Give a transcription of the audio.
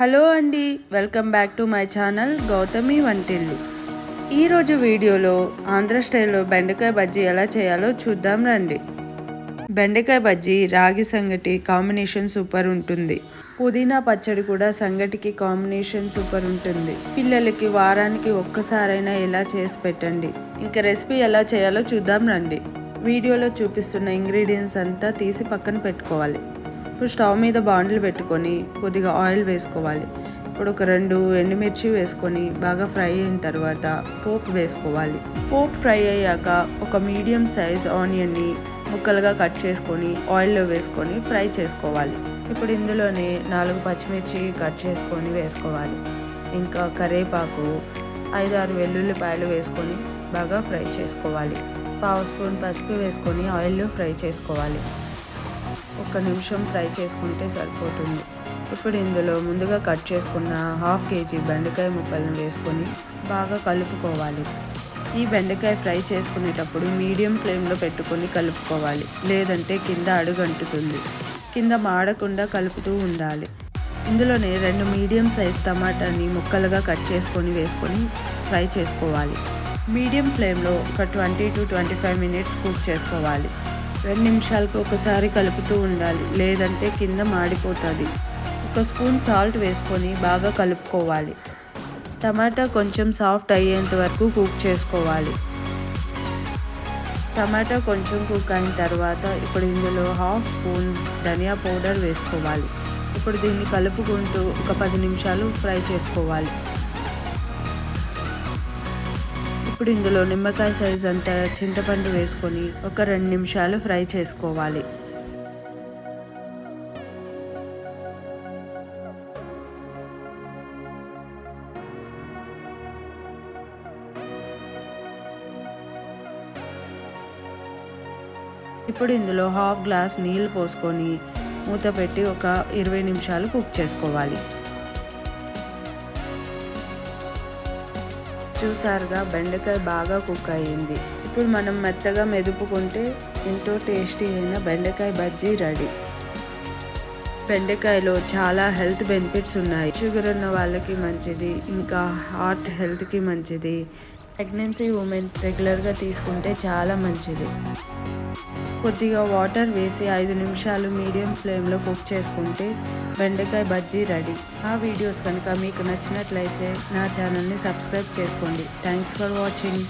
Hello అండి, welcome back to my channel Gautami వంటిల్లు. ఈరోజు వీడియోలో ఆంధ్ర స్టైల్లో బెండకాయ బజ్జీ ఎలా చేయాలో చూద్దాం రండి. బెండకాయ బజ్జీ రాగి సంగటి కాంబినేషన్ సూపర్ ఉంటుంది. పుదీనా పచ్చడి కూడా సంగటికి కాంబినేషన్ సూపర్ ఉంటుంది. పిల్లలకి వారానికి ఒక్కసారైనా ఇలా చేసి పెట్టండి. ఇంకా రెసిపీ ఎలా చేయాలో చూద్దాం రండి. వీడియోలో చూపిస్తున్న ఇంగ్రీడియంట్స్ అంతా తీసి పక్కన పెట్టుకోవాలి. ఇప్పుడు స్టవ్ మీద బాండిల్ పెట్టుకొని కొద్దిగా ఆయిల్ వేసుకోవాలి. ఇప్పుడు ఒక 2 ఎండుమిర్చి వేసుకొని బాగా ఫ్రై అయిన తర్వాత పోపు వేసుకోవాలి. పోపు ఫ్రై అయ్యాక ఒక మీడియం సైజ్ ఆనియన్ని ముక్కలుగా కట్ చేసుకొని ఆయిల్లో వేసుకొని ఫ్రై చేసుకోవాలి. ఇప్పుడు ఇందులోనే 4 పచ్చిమిర్చి కట్ చేసుకొని వేసుకోవాలి. ఇంకా కరివేపాకు 5-6 వెల్లుల్లిపాయలు వేసుకొని బాగా ఫ్రై చేసుకోవాలి. 1/2 స్పూన్ పసుపు వేసుకొని ఆయిల్లో ఫ్రై చేసుకోవాలి. 1 నిమిషం ఫ్రై చేసుకుంటే సరిపోతుంది. ఇప్పుడు ఇందులో ముందుగా కట్ చేసుకున్న 1/2 కేజీ బెండకాయ ముక్కలను వేసుకొని బాగా కలుపుకోవాలి. ఈ బెండకాయ ఫ్రై చేసుకునేటప్పుడు మీడియం ఫ్లేమ్లో పెట్టుకొని కలుపుకోవాలి, లేదంటే కింద అడుగంటుతుంది. కింద మాడకుండా కలుపుతూ ఉండాలి. ఇందులోనే 2 మీడియం సైజ్ టమాటాని ముక్కలుగా కట్ చేసుకొని వేసుకొని ఫ్రై చేసుకోవాలి. మీడియం ఫ్లేమ్లో ఒక 20 to 25 మినిట్స్ కుక్ చేసుకోవాలి. 2 నిమిషాలకు ఒకసారి కలుపుతూ ఉండాలి, లేదంటే కింద మాడిపోతుంది. 1 స్పూన్ సాల్ట్ వేసుకొని బాగా కలుపుకోవాలి. టమాటా కొంచెం సాఫ్ట్ అయ్యేంత వరకు కుక్ చేసుకోవాలి. టమాటా కొంచెం కుక్ అయిన తర్వాత ఇప్పుడు ఇందులో 1/2 స్పూన్ ధనియా పౌడర్ వేసుకోవాలి. ఇప్పుడు దీన్ని కలుపుకుంటూ ఒక 10 నిమిషాలు ఫ్రై చేసుకోవాలి. ఇప్పుడు ఇందులో నిమ్మకాయ సైజ్ అంతా చింతపండు వేసుకొని ఒక 2 నిమిషాలు ఫ్రై చేసుకోవాలి. ఇప్పుడు ఇందులో 1/2 గ్లాస్ నీళ్ళు పోసుకొని మూత పెట్టి ఒక 20 నిమిషాలు కుక్ చేసుకోవాలి. చూసారుగా, బెండకాయ బాగా కుక్ అయ్యింది. ఇప్పుడు మనం మెత్తగా మెదుపుకుంటే ఎంతో టేస్టీ అయిన బెండకాయ బజ్జీ రెడీ. బెండకాయలో చాలా హెల్త్ బెనిఫిట్స్ ఉన్నాయి. షుగర్ ఉన్న వాళ్ళకి మంచిది, ఇంకా హార్ట్ హెల్త్కి మంచిది. ప్రెగ్నెన్సీ ఉమెన్ రెగ్యులర్గా తీసుకుంటే చాలా మంచిది. కొద్దిగా వాటర్ వేసి 5 నిమిషాలు మీడియం ఫ్లేమ్లో కుక్ చేసుకుంటే బెండకాయ బజ్జీ రెడీ. ఆ వీడియోస్ కనుక మీకు నచ్చినట్లయితే నా ఛానల్ని సబ్స్క్రైబ్ చేసుకోండి. Thanks for watching.